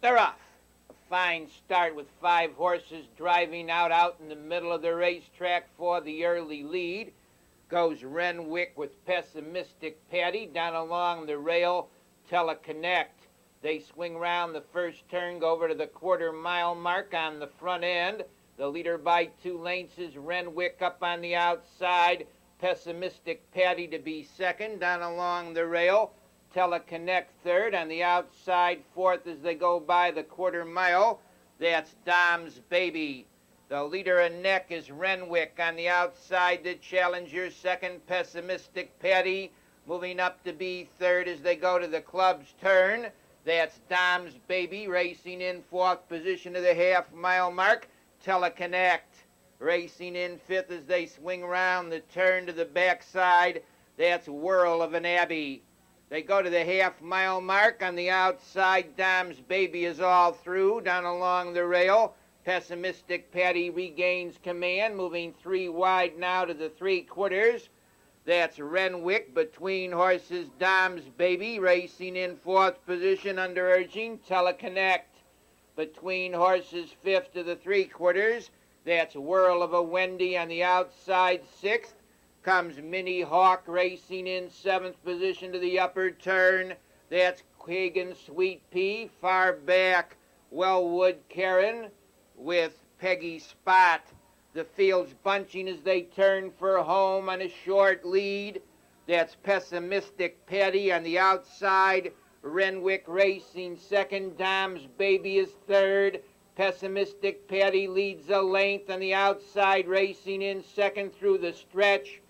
They're off. A fine start with 5 horses driving out in the middle of the racetrack for the early lead. Goes Renwick with Pessimistic Patty down along the rail. Teleconnect. They swing round the first turn, go over to the quarter-mile mark on the front end. The leader by 2 lengths is Renwick up on the outside. Pessimistic Patty to be second down along the rail. Teleconnect third on the outside, fourth as they go by the quarter-mile. That's Dom's Baby. The leader in neck is Renwick on the outside. The challenger second, Pessimistic Patty. Moving up to be third as they go to the club's turn. That's Dom's Baby racing in fourth position to the half-mile mark. Teleconnect racing in fifth as they swing round the turn to the backside. That's Whirl of an Abbey. They go to the half-mile mark. On the outside, Dom's Baby is all through down along the rail. Pessimistic Patty regains command, moving 3 wide now to the 3/4. That's Renwick between horses. Dom's Baby racing in fourth position under urging. Teleconnect between horses, fifth to the 3/4. That's Whirl of a Wendy on the outside, sixth. Comes Minnie Hawk racing in seventh position to the upper turn. That's Quagan Sweet Pea. Far back, Wellwood Karen with Peggy Spot. The field's bunching as they turn for home on a short lead. That's Pessimistic Patty on the outside. Renwick racing second. Dom's Baby is third. Pessimistic Patty leads a length on the outside, racing in second through the stretch.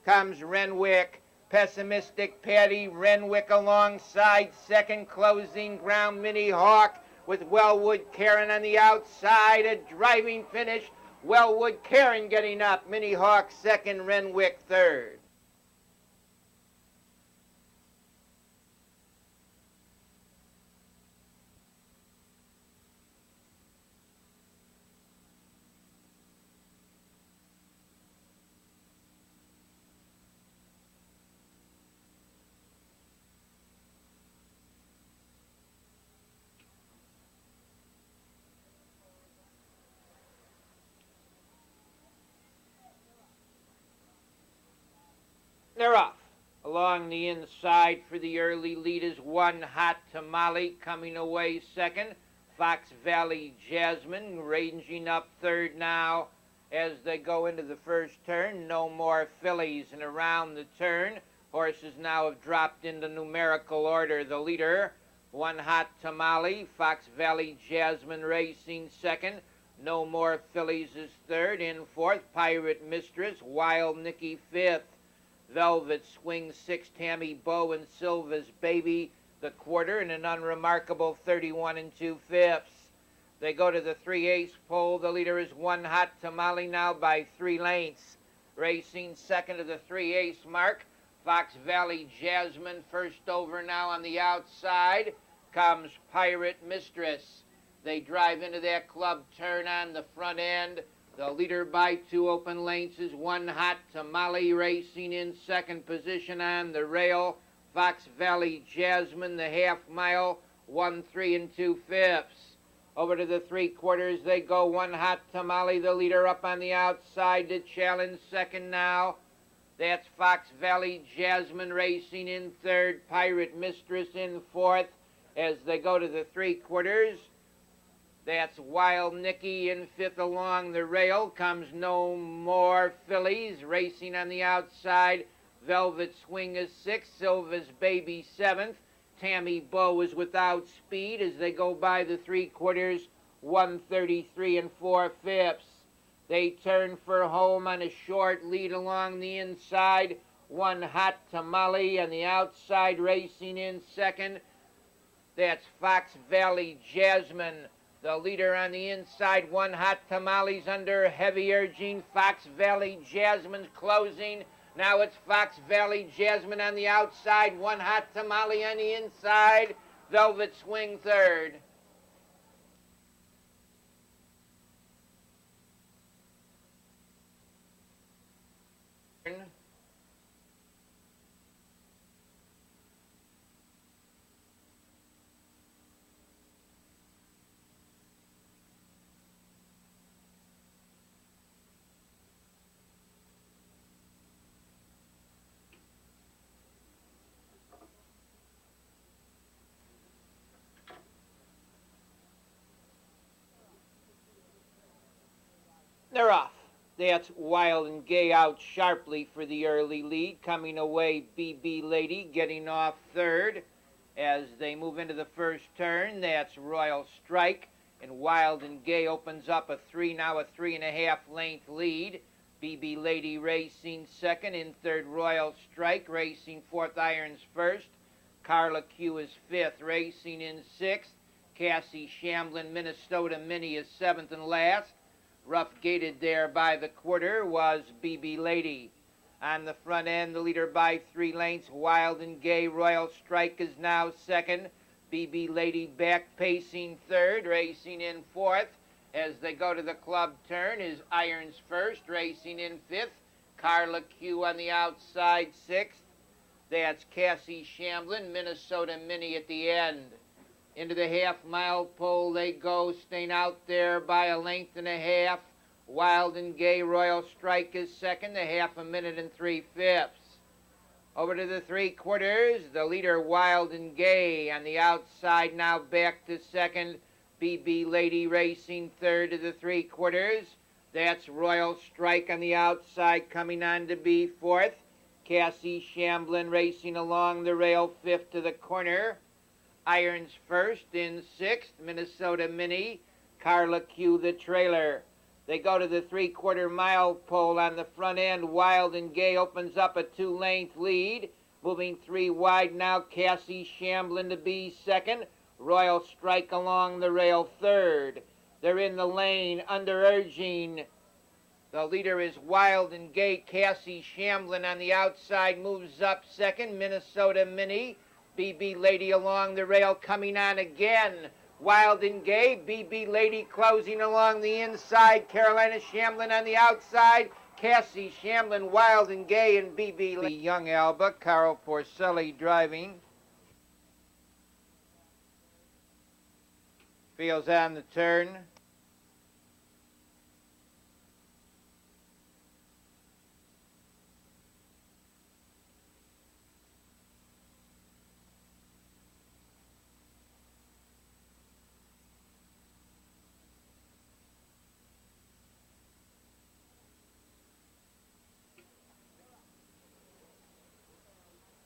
Comes Renwick. Pessimistic Patty. Renwick alongside second. Closing ground, Minnie Hawk with Wellwood Karen on the outside. A driving finish. Wellwood Karen getting up. Minnie Hawk second. Renwick third. They're off. Along the inside for the early lead is One Hot Tamale coming away second. Fox Valley Jasmine ranging up third now as they go into the first turn. No More Fillies, and around the turn, horses now have dropped into numerical order. The leader, One Hot Tamale. Fox Valley Jasmine racing second. No More Fillies is third. In fourth, Pirate Mistress. Wild Nicky fifth. Velvet Swing sixth. Tammy Bow and Silva's Baby the quarter, and an unremarkable 31 2/5. They go to the 3/8 pole. The leader is One Hot Tamale now by 3 lengths. Racing second to the 3/8 mark. Fox Valley Jasmine first over now on the outside. Comes Pirate Mistress. They drive into that club turn on the front end. The leader by 2 open lengths is One Hot Tamale racing in second position on the rail. Fox Valley Jasmine, the half-mile, 1 3 2/5. Over to the 3/4 they go. One Hot Tamale, the leader up on the outside to challenge second now. That's Fox Valley Jasmine racing in third. Pirate Mistress in fourth as they go to the 3/4. That's Wild Nicky in fifth along the rail. Comes No More Fillies racing on the outside. Velvet Swing is sixth. Silva's Baby seventh. Tammy Bow is without speed as they go by the 3/4, 133 4/5. They turn for home on a short lead along the inside. One Hot Tamale on the outside racing in second. That's Fox Valley Jasmine. The leader on the inside, One Hot Tamale's under heavy urging. Fox Valley Jasmine's closing. Now it's Fox Valley Jasmine on the outside. One Hot Tamale on the inside. Velvet Swing third. They're off. That's Wild and Gay out sharply for the early lead. Coming away, BB Lady getting off third. As they move into the first turn, that's Royal Strike. And Wild and Gay opens up a 3.5 length lead. BB Lady racing second. In third, Royal Strike. Racing fourth, Irons first. Carla Q is fifth. Racing in sixth. Cassie Shamblin, Minnesota Mini is seventh and last. Rough gated there by the quarter was BB Lady. On the front end, the leader by 3 lengths, Wild and Gay. Royal Strike is now second. BB Lady back pacing third, racing in fourth. As they go to the club turn is Irons first, racing in fifth. Carla Q on the outside sixth. That's Cassie Shamblin, Minnesota Mini at the end. Into the half-mile pole they go, staying out there by a length and a half. Wild and Gay. Royal Strike is second, a half a minute and 3/5. Over to the 3/4, the leader Wild and Gay on the outside, now back to second. BB Lady racing third to the 3/4. That's Royal Strike on the outside, coming on to be fourth. Cassie Shamblin racing along the rail, fifth to the corner. Irons first in sixth, Minnesota Mini. Carla Q the trailer. They go to the 3/4 mile pole on the front end. Wild and Gay opens up a 2-length lead. Moving 3 wide now, Cassie Shamblin to be second. Royal Strike along the rail third. They're in the lane, under urging. The leader is Wild and Gay. Cassie Shamblin on the outside moves up second. Minnesota Mini. BB Lady along the rail, coming on again. Wild and Gay. BB Lady closing along the inside. Carolina Shamblin on the outside. Cassie Shamblin, Wild and Gay, and BB Lady. Young Alba, Carl Porcelli driving. Feels on the turn.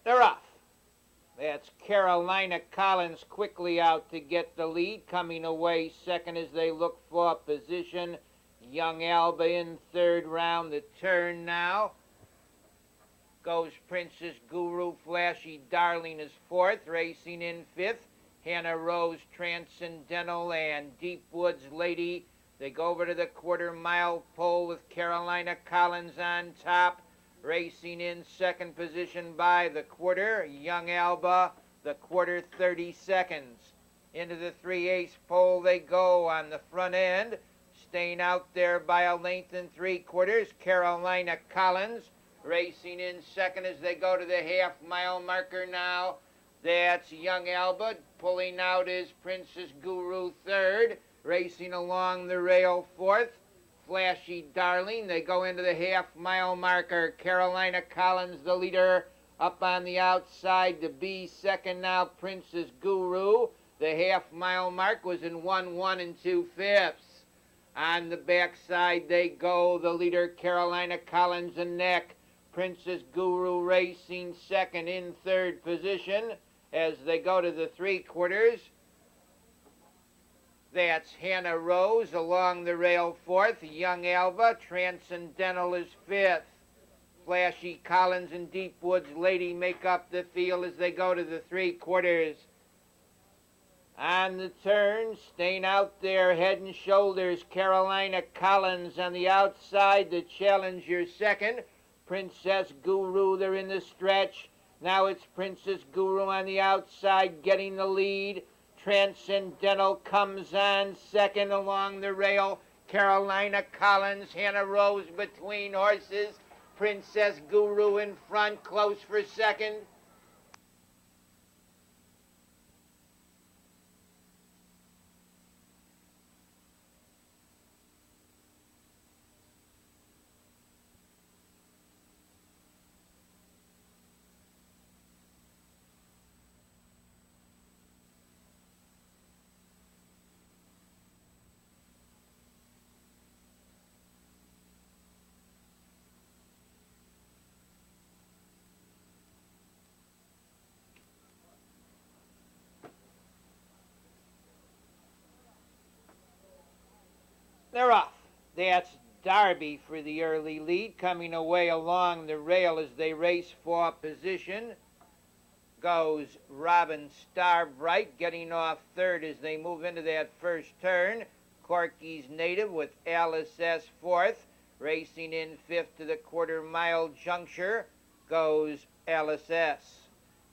They're off. That's Carolina Collins quickly out to get the lead. Coming away second as they look for position. Young Alba in third round the turn now. Goes Princess Guru. Flashy Darling is fourth. Racing in fifth. Hannah Rose, Transcendental, and Deep Woods Lady. They go over to the 1/4 mile pole with Carolina Collins on top. Racing in second position by the 1/4, Young Alba, the 1/4 30 seconds. Into the 3/8 pole they go on the front end. Staying out there by a length and 3/4, Carolina Collins. Racing in second as they go to the half-mile marker now. That's Young Alba. Pulling out is Princess Guru third. Racing along the rail fourth. Flashy Darling. They go into the half-mile marker. Carolina Collins, the leader, up on the outside to be second now. Princess Guru. The half-mile mark was in 1 2/5. On the backside they go. The leader, Carolina Collins, and neck. Princess Guru racing second. In third position as they go to the 3/4. That's Hannah Rose along the rail fourth. Young Alba. Transcendental is fifth. Flashy Collins and Deep Woods Lady make up the field as they go to the 3/4. On the turn, staying out there, head and shoulders, Carolina Collins on the outside, the challenger second. Princess Guru, they're in the stretch. Now it's Princess Guru on the outside getting the lead. Transcendental comes on second along the rail. Carolina Collins, Hannah Rose between horses. Princess Guru in front, close for second. They're off. That's Darby for the early lead, coming away along the rail as they race for position. Goes Robin Starbright, getting off third as they move into that first turn. Corky's Native with Alice S. fourth. Racing in fifth to the quarter-mile juncture goes Alice S.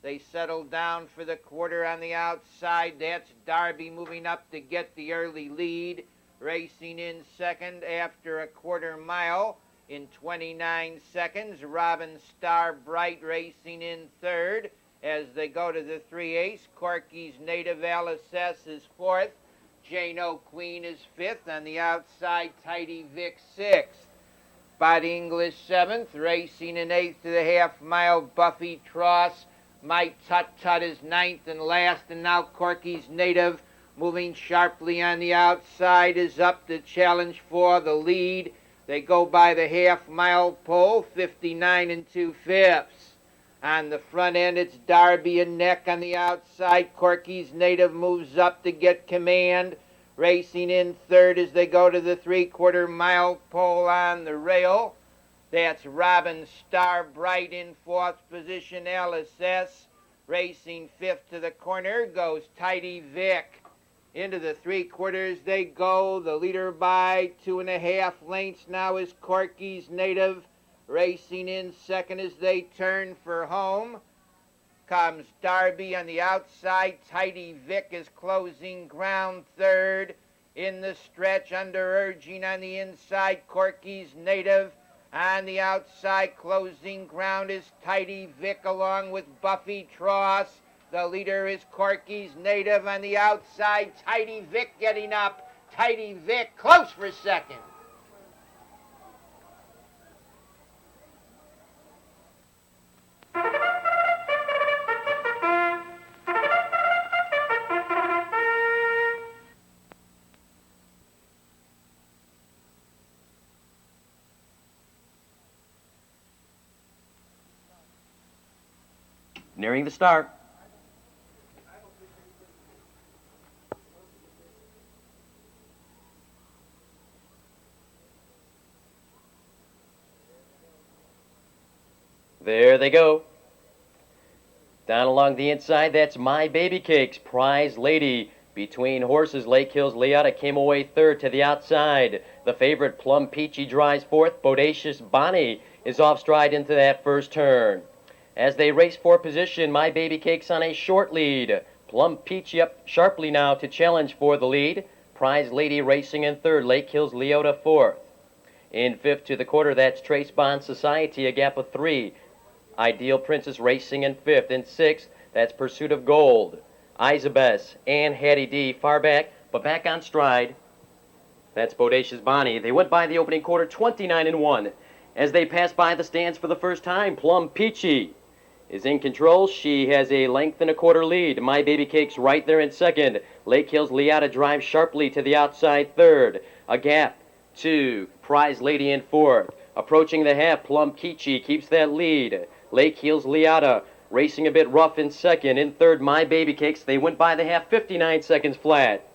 They settle down for the quarter on the outside. That's Darby moving up to get the early lead. Racing in second after a quarter mile in 29 seconds. Robin Starbright racing in third. As they go to the 3/8, Corky's Native Alice S is fourth. Jane O'Queen is fifth. On the outside, Tidy Vic sixth. Bud English seventh. Racing in eighth to the half-mile, Buffy Tross. My Tut Tut is ninth and last. And now Corky's Native, moving sharply on the outside, is up to challenge for the lead. They go by the half-mile pole, 59 2/5. On the front end, it's Darby and Neck. On the outside, Corky's Native moves up to get command. Racing in third as they go to the three-quarter-mile pole on the rail. That's Robin Starbright in fourth position. Alice S. Racing fifth to the corner goes Tidy Vic. Into the three-quarters they go. The leader by 2.5 lengths now is Corky's Native. Racing in second as they turn for home comes Darby on the outside. Tidy Vic is closing ground third. In the stretch, under urging on the inside, Corky's Native. On the outside, closing ground is Tidy Vic along with Buffy Tross. The leader is Corky's Native. On the outside, Tidy Vic getting up. Tidy Vic close for second. Nearing the start. There they go. Down along the inside, that's My Baby Cakes, Prize Lady. Between horses, Lake Hills Leota came away third to the outside. The favorite, Plum Peachy, drives fourth. Bodacious Bonnie is off stride into that first turn. As they race for position, My Baby Cakes on a short lead. Plum Peachy up sharply now to challenge for the lead. Prize Lady racing in third. Lake Hills Leota fourth. In fifth to the quarter, that's Trace Bond Society, a gap of 3. Ideal Princess racing in fifth. In sixth, that's Pursuit of Gold. Isabes and Hattie D far back, but back on stride. That's Bodacious Bonnie. They went by the opening quarter 29-1. As they pass by the stands for the first time, Plum Peachy is in control. She has a length and a quarter lead. My Baby Cakes right there in second. Lake Hills Leota drives sharply to the outside third. A gap to Prize Lady in fourth. Approaching the half, Plum Peachy keeps that lead. Lake Hills Leota racing a bit rough in second. In third, My Baby Cakes. They went by the half, 59 seconds flat.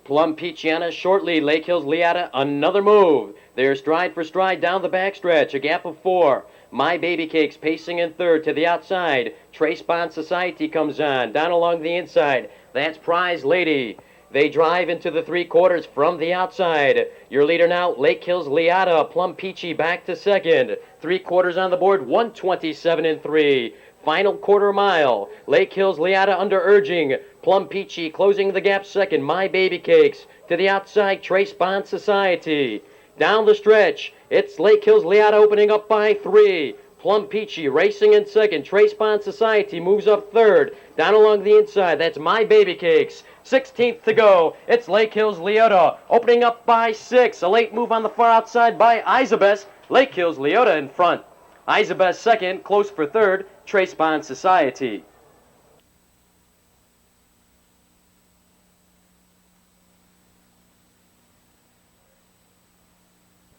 Plum Peachy on a short lead. Lake Hills Leota, another move. They're stride for stride down the backstretch. A gap of 4. My Baby Cakes pacing in third to the outside. Trace Bond Society comes on. Down along the inside, that's Prize Lady. They drive into the three-quarters from the outside. Your leader now, Lake Hills Leota. Plum Peachy back to second. Three-quarters on the board, 127-3. Final quarter mile. Lake Hills Leota under urging. Plum Peachy closing the gap second. My Baby Cakes to the outside. Trace Bond Society. Down the stretch, it's Lake Hills Leota opening up by 3. Plum Peachy racing in second. Trace Bond Society moves up third. Down along the inside, that's My Baby Cakes. 16th to go. It's Lake Hills Leota opening up by 6. A late move on the far outside by Isabes. Lake Hills Leota in front. Isabes second, close for third. Trace Bond Society.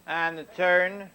On the turn,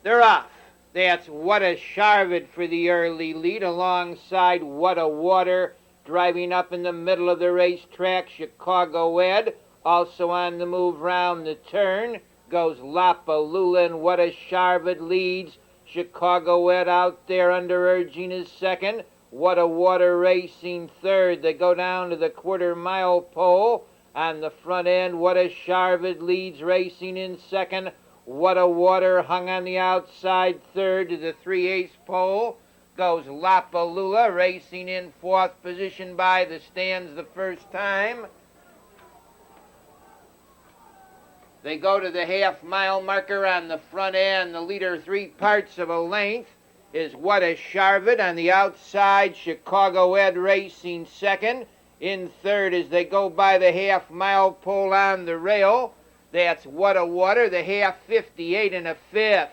They're off. That's What a Charvid for the early lead alongside What a Water. Driving up in the middle of the racetrack, Chicago Ed. Also on the move round the turn goes Lapalula, and What a Charvid leads. Chicago Ed out there under urging is second. What a Water racing third. They go down to the quarter-mile pole. On the front end, What a Charvid leads racing in second. What a Water hung on the outside third to the 3/8 pole. Goes Lapalula racing in fourth position by the stands the first time. They go to the half-mile marker on the front end. The leader 3/4 of a length is What a Charvid. On the outside, Chicago Ed racing second. In third as they go by the half-mile pole on the rail. That's What a Water, the half 58 and a fifth.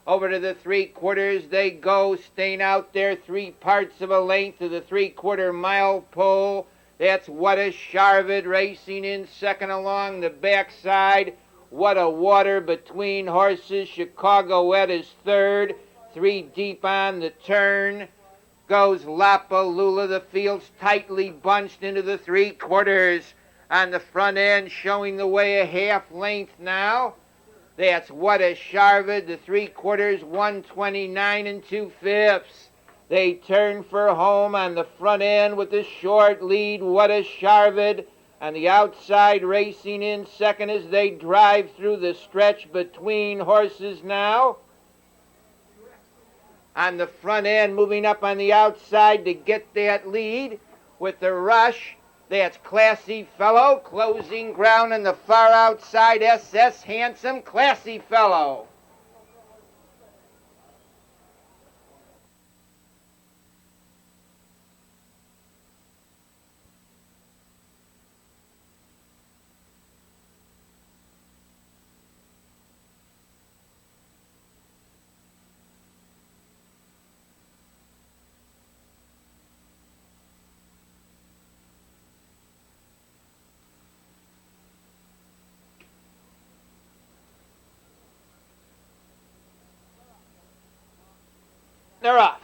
Over to the 3/4 they go, staying out there 3/4 of a length to the 3/4 mile pole. That's What a Charvid racing in second along the backside. What a Water between horses. Chicago Ed is third. 3 deep on the turn goes Lapalula. The field's tightly bunched into the 3/4. On the front end, showing the way a half length now. That's What a Charvid, the 3/4, 129 and 2/5. They turn for home on the front end with the short lead, What a Charvid. On the outside, racing in second as they drive through the stretch between horses now. On the front end, moving up on the outside to get that lead with the rush. That's Classy Fellow, closing ground on the far outside, SS Handsome, Classy Fellow. They're off.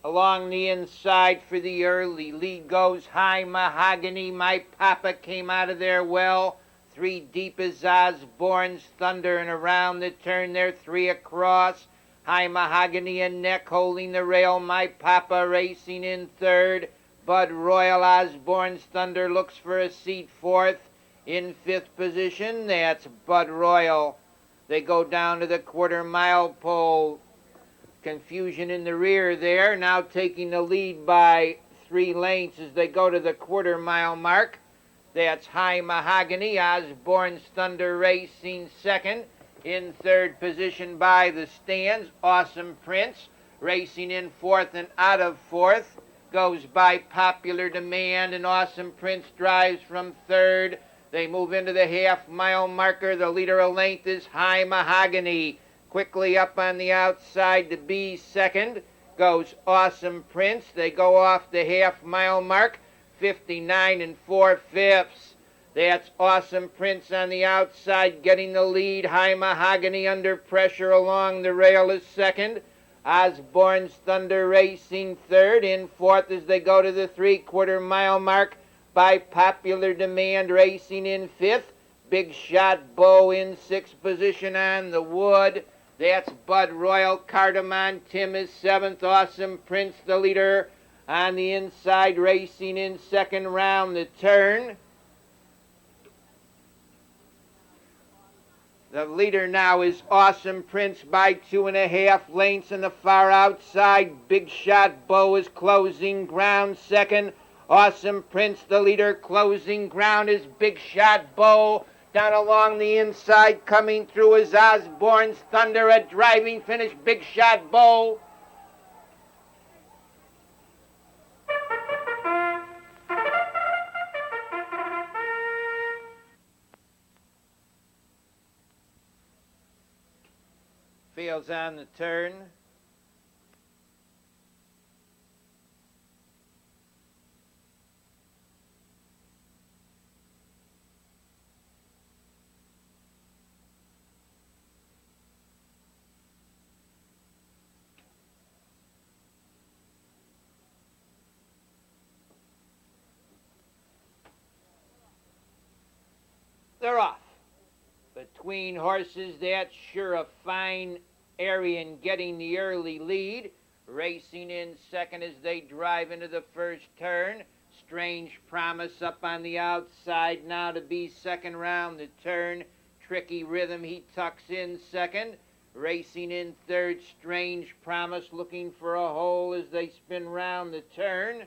Along the inside for the early lead goes High Mahogany. My Papa came out of there well. 3 deep is Osborne's Thunder, and around the turn there 3 across. High Mahogany and Neck holding the rail. My Papa racing in third. Bud Royal, Osborne's Thunder looks for a seat fourth. In fifth position, that's Bud Royal. They go down to the quarter-mile pole. Confusion in the rear there, now taking the lead by 3 lengths as they go to the quarter-mile mark. That's High Mahogany, Osborne's Thunder racing second. In third position by the stands, Awesome Prince racing in fourth, and out of fourth goes by Popular Demand, and Awesome Prince drives from third. They move into the half-mile marker. The leader a length is High Mahogany. Quickly up on the outside to be second goes Awesome Prince. They go off the half-mile mark, 59 and 4/5. That's Awesome Prince on the outside getting the lead. High Mahogany under pressure along the rail is second. Osborne's Thunder racing third. In fourth as they go to the 3/4 mile mark by Popular Demand racing in fifth. Big Shot Bow in sixth position on the wood. That's Bud Royal. Cardamom Tim is seventh. Awesome Prince the leader on the inside racing in second round the turn. The leader now is Awesome Prince by 2.5 lengths on the far outside. Big Shot Bow is closing ground second. Awesome Prince the leader. Closing ground is Big Shot Bow. Down along the inside, coming through is Osborne's Thunder at driving finish. Big Shot Bow. Fields on the turn. They're off. Between horses, that's sure a fine Arian getting the early lead. Racing in second as they drive into the first turn. Strange Promise up on the outside now to be second round the turn. Tricky Rhythm, he tucks in second. Racing in third, Strange Promise looking for a hole as they spin round the turn.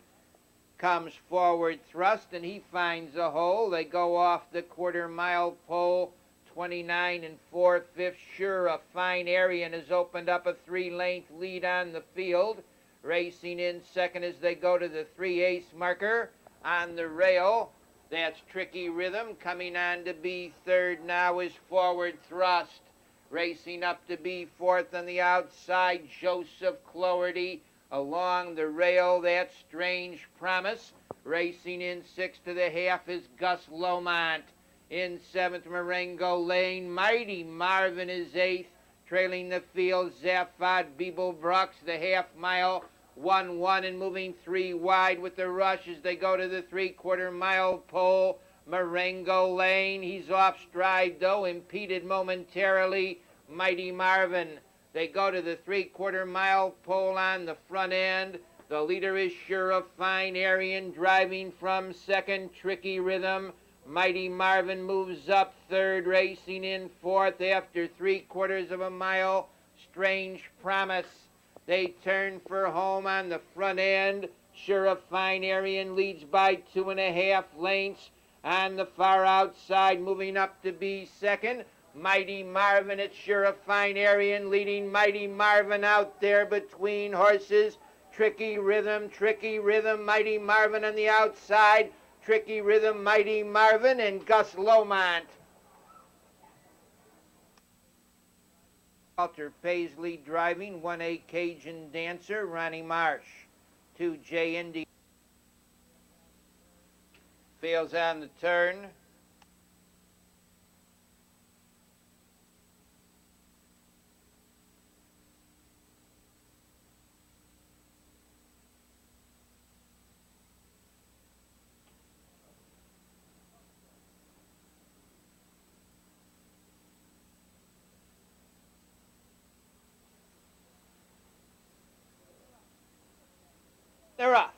Comes forward Thrust and he finds a hole. They go off the quarter-mile pole. 29 and 4/5. Sure, a fine Arian has opened up a 3-length lead on the field. Racing in second as they go to the 3/8 marker on the rail. That's Tricky Rhythm. Coming on to be third now is Forward Thrust. Racing up to be fourth on the outside, Joseph Cloherty. Along the rail, that Strange Promise. Racing in sixth to the half is Gus Lomont. In seventh, Marengo Lane. Mighty Marvin is eighth. Trailing the field, Zaphod Beeblebrucks, the half-mile. 1-1 and moving 3 wide with the rush as they go to the 3/4-mile pole. Marengo Lane, he's off stride though, impeded momentarily. Mighty Marvin. They go to the 3/4-mile pole on the front end. The leader is Sure a Fine Arian driving from second. Tricky Rhythm. Mighty Marvin moves up third, racing in fourth after 3/4 of a mile. Strange Promise. They turn for home on the front end. Sure a Fine Arian leads by 2.5 lengths. On the far outside, moving up to be second. Mighty Marvin, it's Sure a Fine Arian leading Mighty Marvin out there between horses. Tricky Rhythm, Mighty Marvin on the outside. Tricky Rhythm, Mighty Marvin, and Gus Lomont. Walter Paisley driving, 1A Cajun Dancer, Ronnie Marsh. 2J Indy. Fails on the turn. They're off.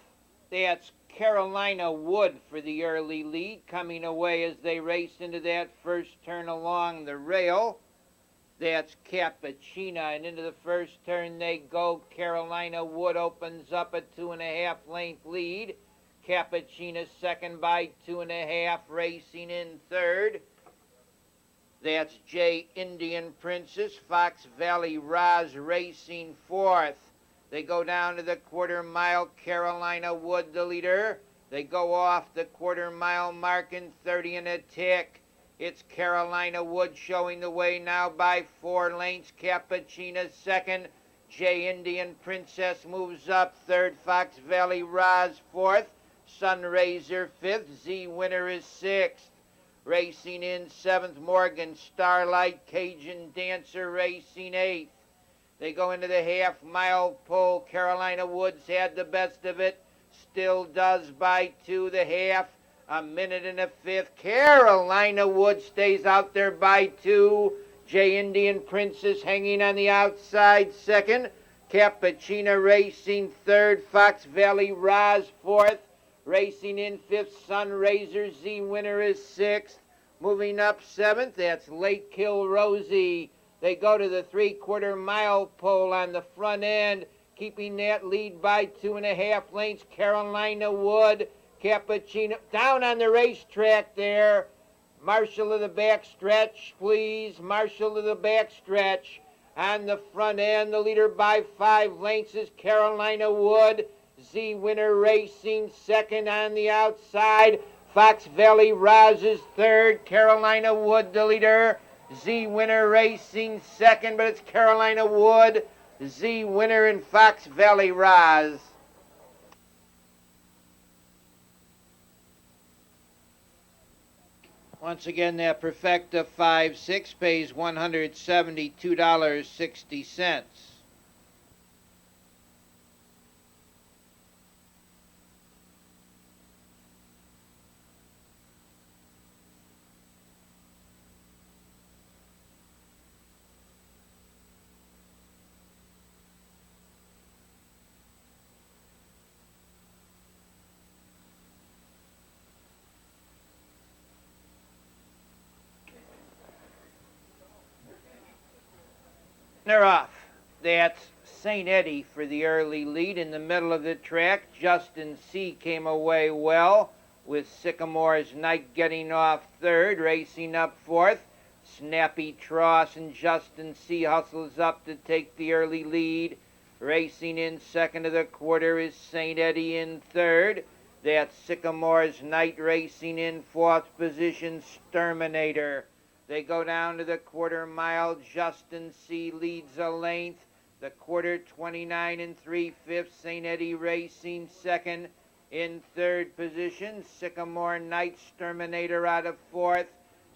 That's Carolina Wood for the early lead, coming away as they race into that first turn along the rail. That's Cappuccina, and into the first turn they go. Carolina Wood opens up a 2.5 length lead. Cappuccina second by 2.5, racing in third. That's J Indian Princess. Fox Valley Roz racing fourth. They go down to the quarter-mile. Carolina Wood, the leader. They go off the quarter-mile mark in 30 and a tick. It's Carolina Wood showing the way now by 4 lengths. Cappuccina second. J Indian Princess moves up third. Fox Valley Roz fourth. Sunraiser fifth. Z Winner is sixth. Racing in seventh, Morgan Starlight. Cajun Dancer racing eighth. They go into the half-mile pole. Carolina Woods had the best of it. Still does by 2 the half. 1 minute and a fifth. Carolina Woods stays out there by 2. J Indian Princess hanging on the outside second. Cappuccina racing third. Fox Valley Roz fourth. Racing in fifth, Sunraiser. Z Winner is sixth. Moving up seventh, that's Lake Hill Rosie. They go to the 3/4-mile pole on the front end, keeping that lead by 2.5 lengths. Carolina Wood, Cappuccino, down on the racetrack there. Marshal of the back stretch, please. Marshal of the back stretch. On the front end, the leader by 5 lengths is Carolina Wood. Z Winner racing second on the outside. Fox Valley Roz is third. Carolina Wood, the leader. Z Winner racing second, but it's Carolina Wood, Z Winner, and Fox Valley Roz. Once again, that Perfecta 5-6 pays $172.60. They're off. That's St. Eddie for the early lead in the middle of the track. Justin C. came away well, with Sycamore's Knight getting off third, racing up fourth. Snappy Tross and Justin C. hustles up to take the early lead. Racing in second of the quarter is St. Eddie in third. That's Sycamore's Knight racing in fourth position, Sturminator. They go down to the quarter mile. Justin C. leads a length. The quarter 29 and 3/5. St. Eddie Racing second. In third position, Sycamore Knight Sturminator out of fourth.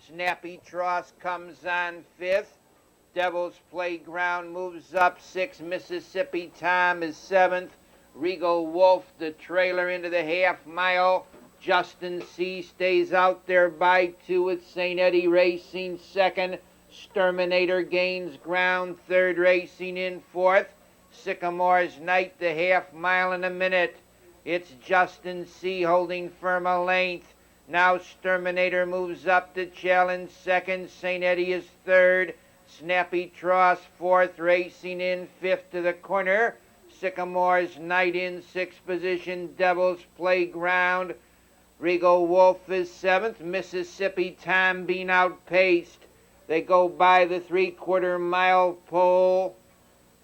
Snappy Tross comes on fifth. Devil's Playground moves up sixth. Mississippi Tom is seventh. Regal Wolf, the trailer, into the half mile. Justin C. stays out there by two with St. Eddie Racing second. Sturminator gains ground third, racing in fourth. Sycamore's Knight the half mile in a minute. It's Justin C. holding firm a length. Now Sturminator moves up to challenge second. St. Eddie is third. Snappy Tross fourth, racing in fifth to the corner. Sycamore's Knight in sixth position. Devil's Playground. Regal Wolf is seventh. Mississippi Tom being outpaced. They go by the three-quarter mile pole.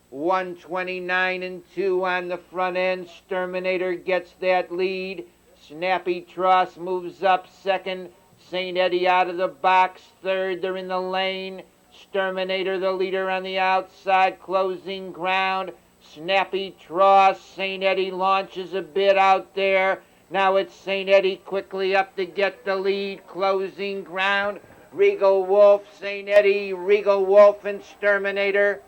129 and 2 on the front end. Sturminator gets that lead. Snappy Tross moves up second. St. Eddie out of the box third. They're in the lane. Sturminator the leader on the outside, closing ground. Snappy Tross. St. Eddie launches a bit out there. Now it's St. Eddie quickly up to get the lead, closing ground. Regal Wolf, St. Eddie, Regal Wolf, and Sturminator.